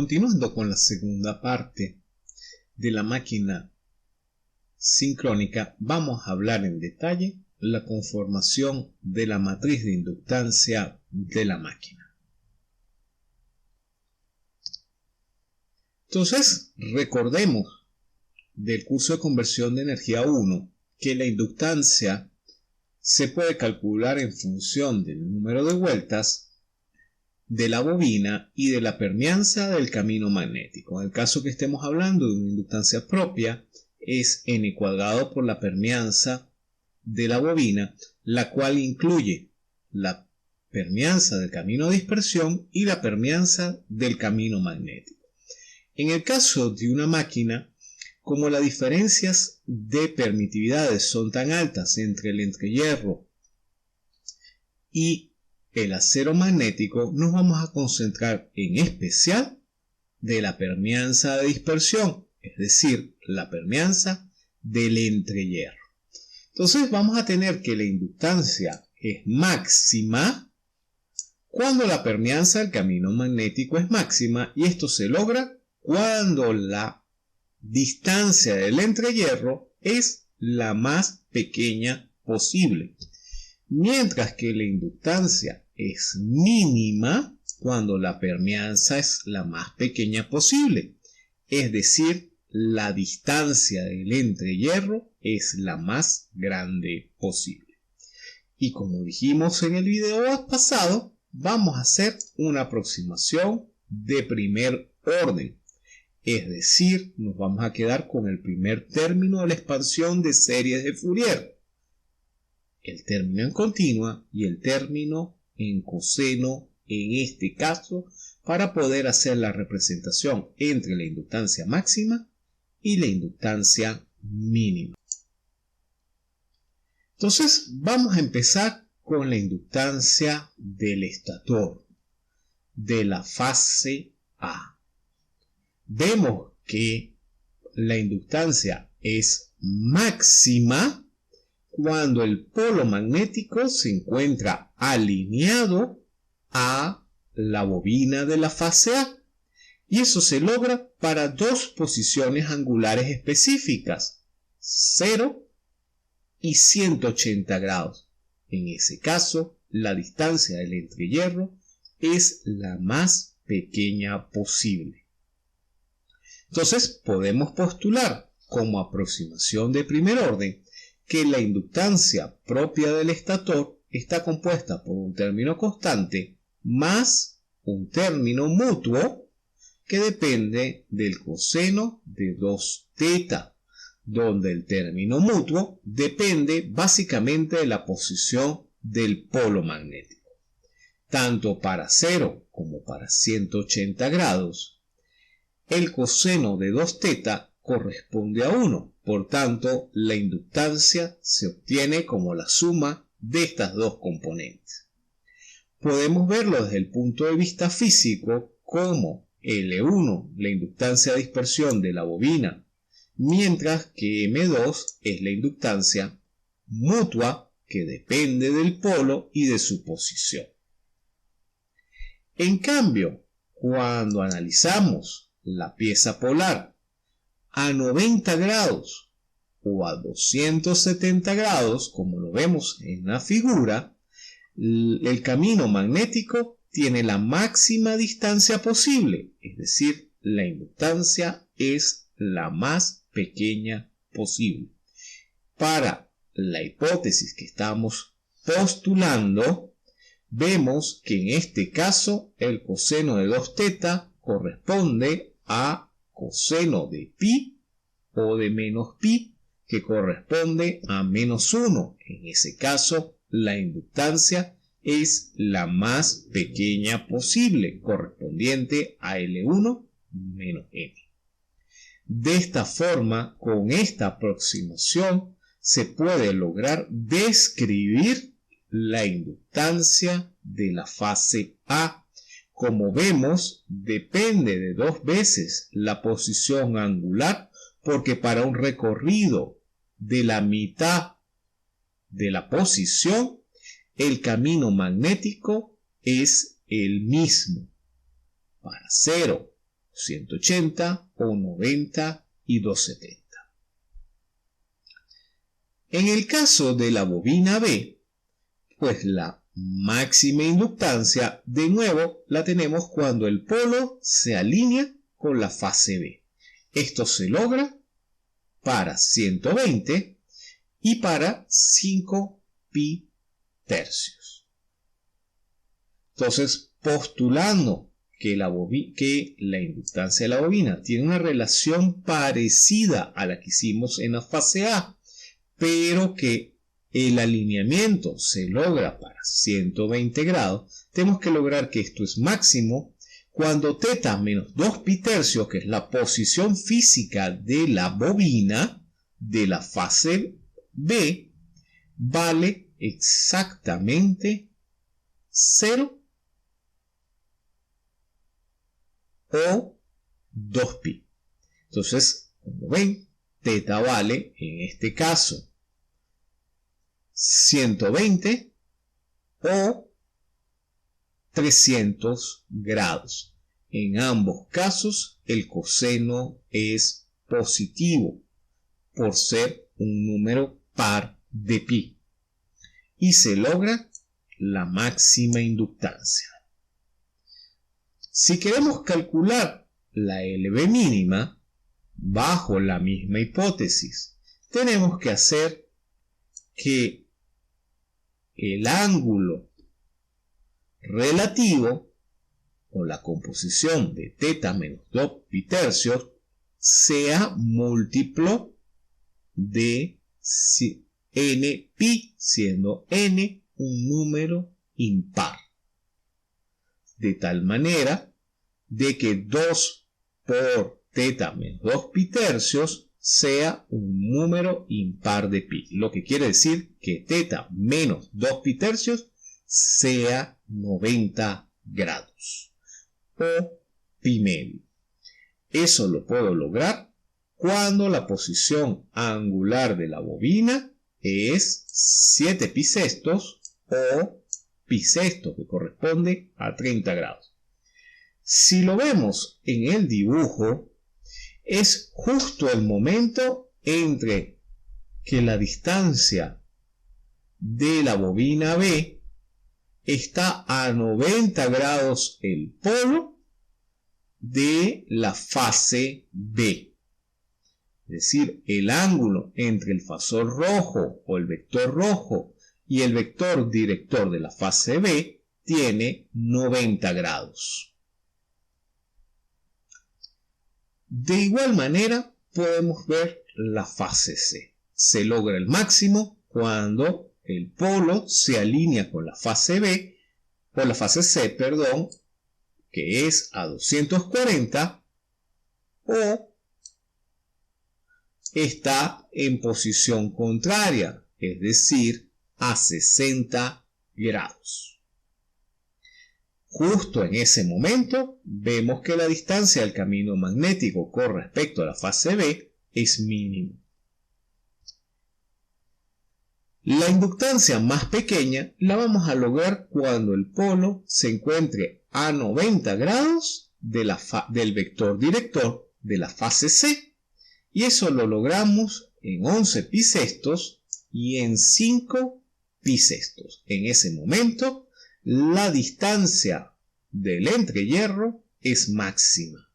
Continuando con la segunda parte de la máquina sincrónica, vamos a hablar en detalle la conformación de la matriz de inductancia de la máquina. Entonces, recordemos del curso de conversión de energía 1 que la inductancia se puede calcular en función del número de vueltas de la bobina y de la permeanza del camino magnético. En el caso que estemos hablando de una inductancia propia, es n cuadrado por la permeanza de la bobina, la cual incluye la permeanza del camino de dispersión y la permeanza del camino magnético. En el caso de una máquina, como las diferencias de permitividades son tan altas entre el entrehierro y el acero magnético, nos vamos a concentrar en especial de la permeanza de dispersión, es decir, la permeanza del entrehierro. Entonces vamos a tener que la inductancia es máxima cuando la permeanza del camino magnético es máxima, y esto se logra cuando la distancia del entrehierro es la más pequeña posible. Mientras que la inductancia es mínima cuando la permeanza es la más pequeña posible, es decir, la distancia del entrehierro es la más grande posible. Y como dijimos en el video pasado, vamos a hacer una aproximación de primer orden, es decir, nos vamos a quedar con el primer término de la expansión de series de Fourier, el término en continua y el término en coseno en este caso, para poder hacer la representación entre la inductancia máxima y la inductancia mínima. Entonces vamos a empezar con la inductancia del estator de la fase A. Vemos que la inductancia es máxima cuando el polo magnético se encuentra alineado a la bobina de la fase A. Y eso se logra para dos posiciones angulares específicas, 0 y 180 grados. En ese caso, la distancia del entrehierro es la más pequeña posible. Entonces, podemos postular como aproximación de primer orden que la inductancia propia del estator está compuesta por un término constante más un término mutuo que depende del coseno de 2θ, donde el término mutuo depende básicamente de la posición del polo magnético. Tanto para 0 como para 180 grados, el coseno de 2θ corresponde a 1. Por tanto, la inductancia se obtiene como la suma de estas dos componentes. Podemos verlo desde el punto de vista físico como L1, la inductancia de dispersión de la bobina, mientras que M2 es la inductancia mutua que depende del polo y de su posición. En cambio, cuando analizamos la pieza polar a 90 grados o a 270 grados, como lo vemos en la figura, el camino magnético tiene la máxima distancia posible, es decir, la inductancia es la más pequeña posible. Para la hipótesis que estamos postulando, vemos que en este caso el coseno de 2θ corresponde a coseno de pi o de menos pi, que corresponde a menos 1. En ese caso, la inductancia es la más pequeña posible, correspondiente a L1 menos M. De esta forma, con esta aproximación, se puede lograr describir la inductancia de la fase A. Como vemos, depende de dos veces la posición angular, porque para un recorrido de la mitad de la posición, el camino magnético es el mismo. Para 0 180 o 90 y 270. En el caso de la bobina B, pues la máxima inductancia de nuevo la tenemos cuando el polo se alinea con la fase B. Esto se logra para 120 y para 5 pi tercios. Entonces, postulando que la inductancia de la bobina tiene una relación parecida a la que hicimos en la fase A, pero que el alineamiento se logra para 120 grados, tenemos que lograr que esto es máximo cuando θ menos 2 pi tercios, que es la posición física de la bobina de la fase B, vale exactamente 0 o 2pi. Entonces, como ven, θ vale, en este caso, 120 o 300 grados. En ambos casos, el coseno es positivo por ser un número par de pi. Y se logra la máxima inductancia. Si queremos calcular la LB mínima, bajo la misma hipótesis, tenemos que hacer que el ángulo relativo o la composición de θ menos 2 pi tercios sea múltiplo de n pi, siendo n un número impar. De tal manera de que 2 por θ menos 2 pi tercios sea un número impar de pi. Lo que quiere decir que θ menos 2 pi tercios sea 90 grados. O pi medio. Eso lo puedo lograr cuando la posición angular de la bobina es 7 pi sextos o pi sexto, que corresponde a 30 grados. Si lo vemos en el dibujo, es justo el momento entre que la distancia de la bobina B está a 90 grados el polo de la fase B. Es decir, el ángulo entre el fasor rojo o el vector rojo y el vector director de la fase B tiene 90 grados. De igual manera podemos ver la fase C. Se logra el máximo cuando el polo se alinea con la fase B, o la fase C, perdón, que es a 240, o está en posición contraria, es decir, a 60 grados. Justo en ese momento vemos que la distancia del camino magnético con respecto a la fase B es mínima. La inductancia más pequeña la vamos a lograr cuando el polo se encuentre a 90 grados del vector director de la fase C, y eso lo logramos en 11 pi sextos y en 5 pi sextos. En ese momento, la distancia del entrehierro es máxima.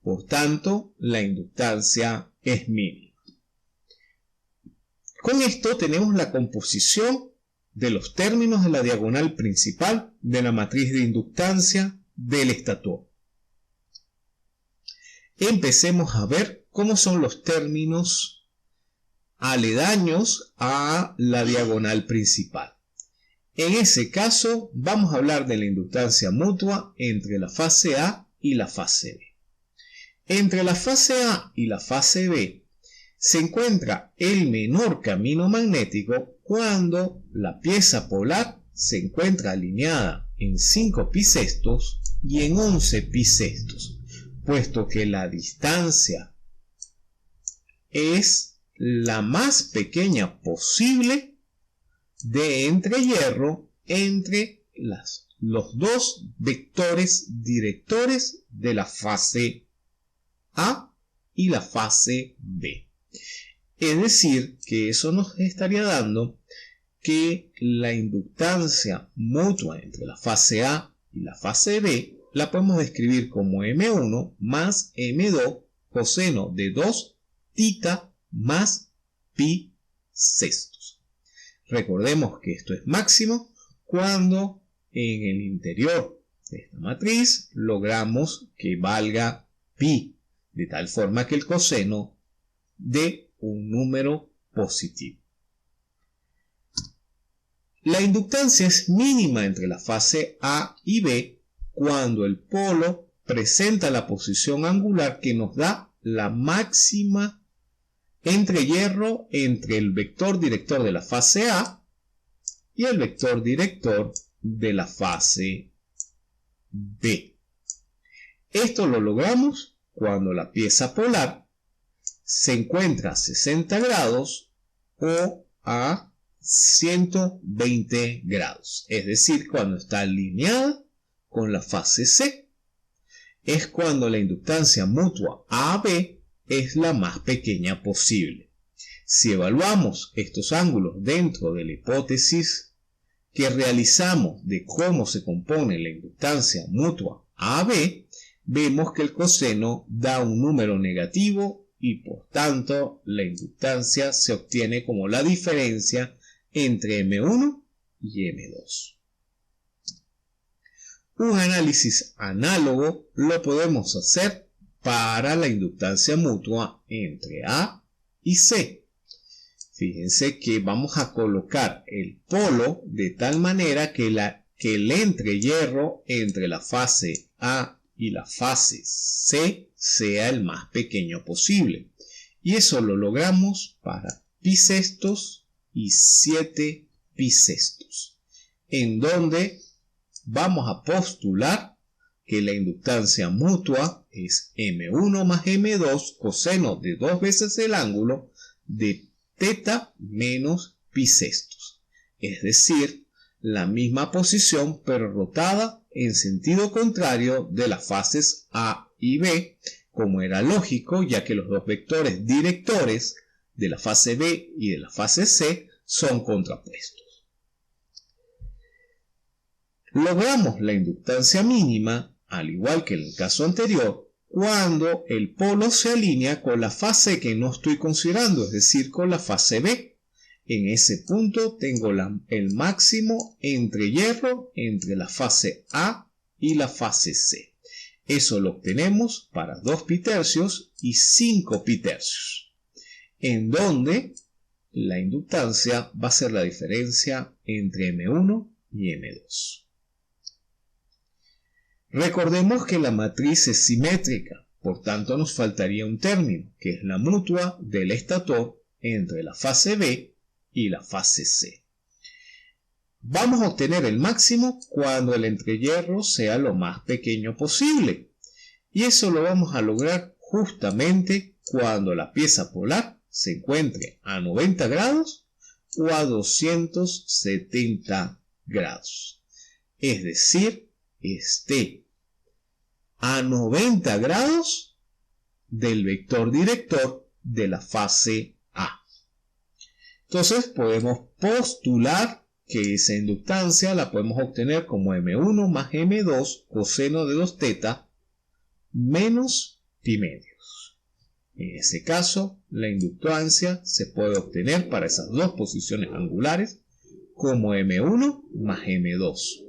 Por tanto, la inductancia es mínima. Con esto tenemos la composición de los términos de la diagonal principal de la matriz de inductancia del estator. Empecemos a ver cómo son los términos aledaños a la diagonal principal. En ese caso, vamos a hablar de la inductancia mutua entre la fase A y la fase B. Entre la fase A y la fase B se encuentra el menor camino magnético cuando la pieza polar se encuentra alineada en 5 pi sextos y en 11 pi sextos, puesto que la distancia es la más pequeña posible de entrehierro entre las los dos vectores directores de la fase A y la fase B. Es decir, que eso nos estaría dando que la inductancia mutua entre la fase A y la fase B la podemos describir como M1 más M2 coseno de 2 tita más pi sextos. Recordemos que esto es máximo cuando en el interior de esta matriz logramos que valga pi, de tal forma que el coseno dé un número positivo. La inductancia es mínima entre la fase A y B cuando el polo presenta la posición angular que nos da la máxima entre hierro entre el vector director de la fase A y el vector director de la fase B. Esto lo logramos cuando la pieza polar se encuentra a 60 grados o a 120 grados, es decir, cuando está alineada con la fase C. Es cuando la inductancia mutua AB es la más pequeña posible. Si evaluamos estos ángulos dentro de la hipótesis que realizamos de cómo se compone la inductancia mutua AB, vemos que el coseno da un número negativo y por tanto la inductancia se obtiene como la diferencia entre M1 y M2. Un análisis análogo lo podemos hacer para la inductancia mutua entre A y C. Fíjense que vamos a colocar el polo de tal manera que el entrehierro entre la fase A y la fase C sea el más pequeño posible. Y eso lo logramos para pi sextos y 7 pi sextos, en donde vamos a postular que la inductancia mutua es M1 más M2 coseno de 2 veces el ángulo de teta menos pi sextos, es decir, la misma posición pero rotada en sentido contrario de las fases A y B, como era lógico, ya que los dos vectores directores de la fase B y de la fase C son contrapuestos. Logramos la inductancia mínima, al igual que en el caso anterior, cuando el polo se alinea con la fase que no estoy considerando, es decir, con la fase B. En ese punto tengo el máximo entre hierro entre la fase A y la fase C. Eso lo obtenemos para 2 pi tercios y 5 pi tercios, en donde la inductancia va a ser la diferencia entre M1 y M2. Recordemos que la matriz es simétrica, por tanto nos faltaría un término, que es la mutua del estator entre la fase B y la fase C. Vamos a obtener el máximo cuando el entrehierro sea lo más pequeño posible, y eso lo vamos a lograr justamente cuando la pieza polar se encuentre a 90 grados o a 270 grados, es decir, esté a 90 grados del vector director de la fase A. Entonces podemos postular que esa inductancia la podemos obtener como M1 más M2 coseno de 2 teta menos pi medios. En ese caso, la inductancia se puede obtener para esas dos posiciones angulares como M1 más M2.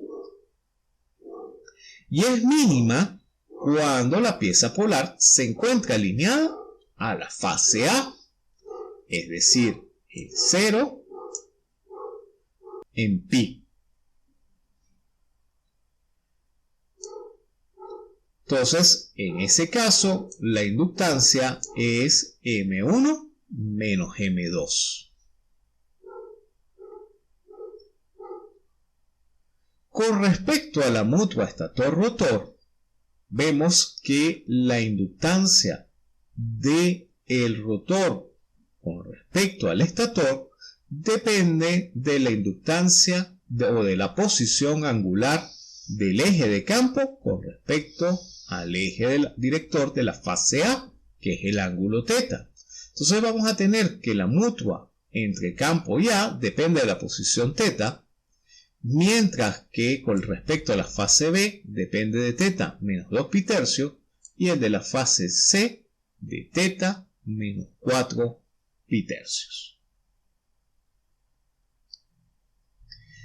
Y es mínima cuando la pieza polar se encuentra alineada a la fase A, es decir, en 0 en pi. Entonces, en ese caso, la inductancia es M1 menos M2. Con respecto a la mutua estator-rotor, vemos que la inductancia del rotor con respecto al estator depende de la inductancia o de la posición angular del eje de campo con respecto al eje director de la fase A, que es el ángulo θ. Entonces vamos a tener que la mutua entre campo y A depende de la posición θ, mientras que con respecto a la fase B depende de θ menos 2 pi tercios y el de la fase C de θ menos 4 pi tercios.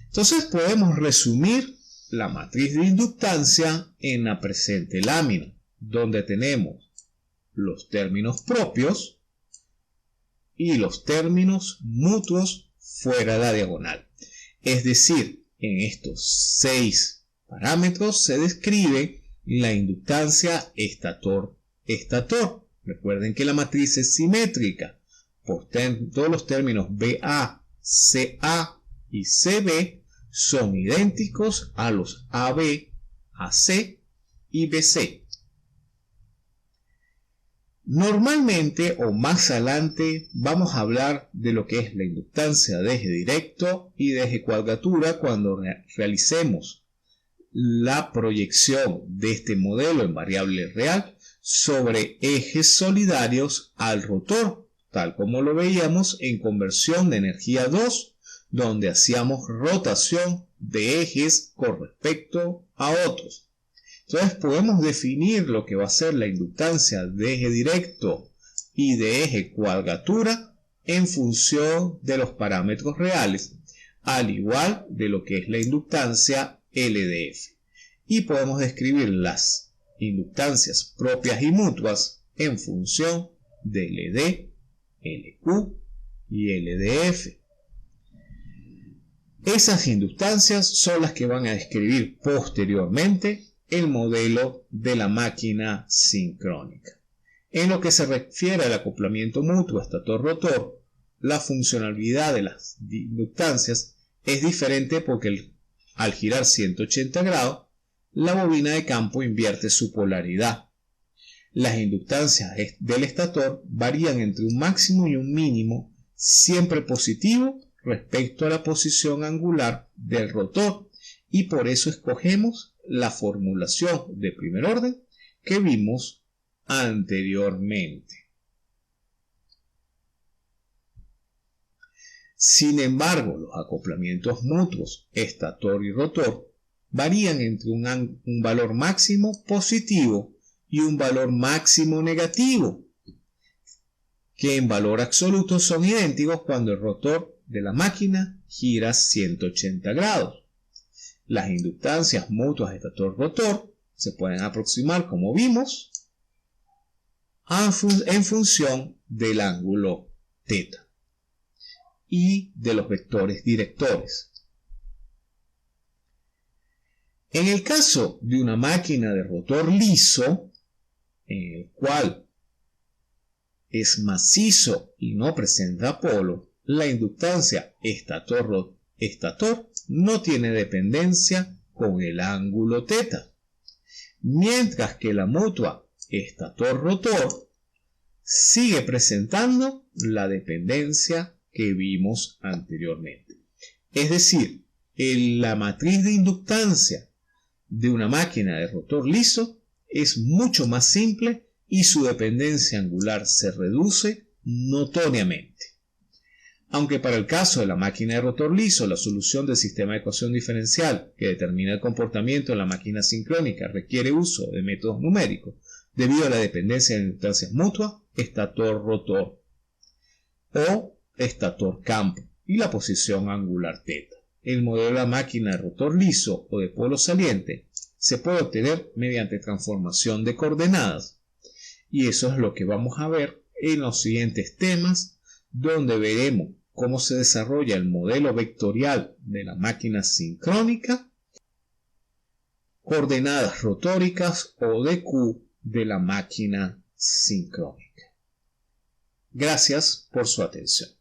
Entonces podemos resumir la matriz de inductancia en la presente lámina, donde tenemos los términos propios y los términos mutuos fuera de la diagonal. Es decir, en estos 6 parámetros se describe la inductancia estator-estator. Recuerden que la matriz es simétrica. Por todos los términos BA, CA y CB son idénticos a los AB, AC y BC. Normalmente o más adelante vamos a hablar de lo que es la inductancia de eje directo y de eje cuadratura cuando realicemos la proyección de este modelo en variable real sobre ejes solidarios al rotor, tal como lo veíamos en conversión de energía 2, donde hacíamos rotación de ejes con respecto a otros. Entonces podemos definir lo que va a ser la inductancia de eje directo y de eje cuadratura en función de los parámetros reales, al igual de lo que es la inductancia LDF. Y podemos describir las inductancias propias y mutuas en función de LD, LQ y LDF. Esas inductancias son las que van a describir posteriormente el modelo de la máquina sincrónica. En lo que se refiere al acoplamiento mutuo estator-rotor, la funcionalidad de las inductancias es diferente porque al girar 180 grados, la bobina de campo invierte su polaridad. Las inductancias del estator varían entre un máximo y un mínimo, siempre positivo respecto a la posición angular del rotor, y por eso escogemos la formulación de primer orden que vimos anteriormente. Sin embargo, los acoplamientos mutuos estator y rotor varían entre un valor máximo positivo y un valor máximo negativo, que en valor absoluto son idénticos cuando el rotor de la máquina gira 180 grados. Las inductancias mutuas estator-rotor se pueden aproximar, como vimos, en función del ángulo θ y de los vectores directores. En el caso de una máquina de rotor liso, en el cual es macizo y no presenta polo, la inductancia estator-estator no tiene dependencia con el ángulo θ, mientras que la mutua estator-rotor sigue presentando la dependencia que vimos anteriormente. Es decir, la matriz de inductancia de una máquina de rotor liso es mucho más simple y su dependencia angular se reduce notoriamente. Aunque para el caso de la máquina de rotor liso, la solución del sistema de ecuación diferencial que determina el comportamiento de la máquina sincrónica requiere uso de métodos numéricos debido a la dependencia de inductancias mutuas estator-rotor o estator-campo y la posición angular θ. El modelo de la máquina de rotor liso o de polo saliente se puede obtener mediante transformación de coordenadas, y eso es lo que vamos a ver en los siguientes temas, donde veremos cómo se desarrolla el modelo vectorial de la máquina sincrónica, coordenadas rotóricas o de Q de la máquina sincrónica. Gracias por su atención.